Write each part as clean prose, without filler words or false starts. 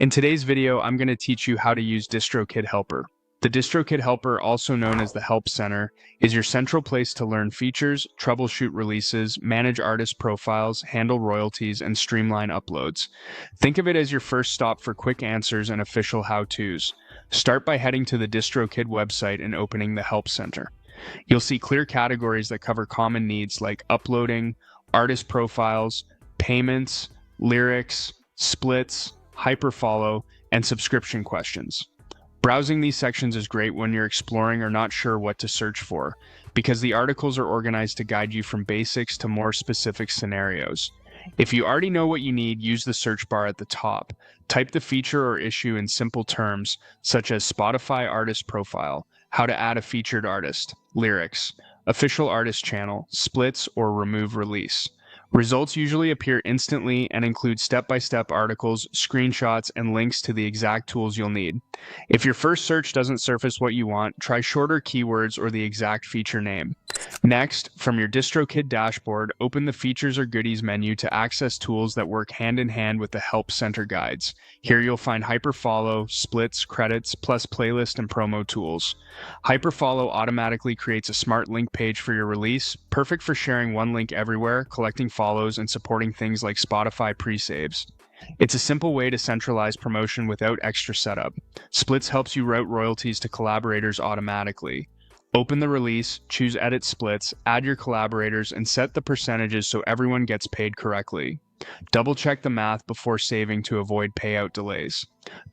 In today's video, I'm going to teach you how to use Distrokid Helper. The Distrokid Helper, also known as the Help Center, is your central place to learn features, troubleshoot releases, manage artist profiles, handle royalties, and streamline uploads. Think of it as your first stop for quick answers and official how-tos. Start by heading to the Distrokid website and opening the Help Center. You'll see clear categories that cover common needs like uploading, artist profiles, payments, lyrics, splits, hyperfollow, and subscription questions. Browsing these sections is great when you're exploring or not sure what to search for, because the articles are organized to guide you from basics to more specific scenarios. If you already know what you need, use the search bar at the top. Type the feature or issue in simple terms, such as Spotify artist profile, how to add a featured artist, lyrics, official artist channel, splits, or remove release. Results usually appear instantly and include step-by-step articles, screenshots, and links to the exact tools you'll need. If your first search doesn't surface what you want, try shorter keywords or the exact feature name. Next, from your Distrokid dashboard, open the Features or Goodies menu to access tools that work hand-in-hand with the Help Center guides. Here you'll find Hyperfollow, Splits, Credits, plus Playlist and Promo tools. Hyperfollow automatically creates a smart link page for your release, perfect for sharing one link everywhere, collecting follows, and supporting things like Spotify pre-saves. It's a simple way to centralize promotion without extra setup. Splits helps you route royalties to collaborators automatically. Open the release, choose Edit Splits, add your collaborators, and set the percentages so everyone gets paid correctly. Double-check the math before saving to avoid payout delays.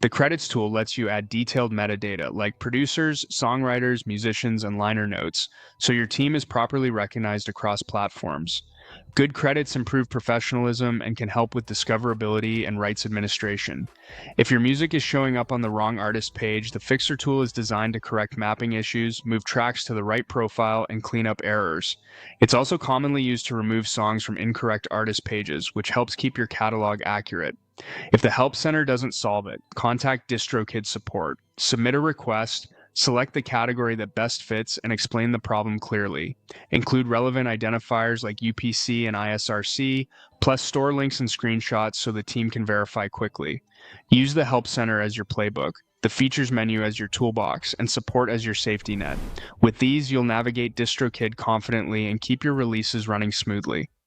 The Credits tool lets you add detailed metadata like producers, songwriters, musicians, and liner notes, so your team is properly recognized across platforms. Good credits improve professionalism and can help with discoverability and rights administration. If your music is showing up on the wrong artist page, the Fixer tool is designed to correct mapping issues, move tracks to the right profile, and clean up errors. It's also commonly used to remove songs from incorrect artist pages, which helps keep your catalog accurate. If the Help Center doesn't solve it, contact Distrokid support. Submit a request, select the category that best fits, and explain the problem clearly. Include relevant identifiers like UPC and ISRC, plus store links and screenshots so the team can verify quickly. Use the Help Center as your playbook, the Features menu as your toolbox, and support as your safety net. With these, you'll navigate Distrokid confidently and keep your releases running smoothly.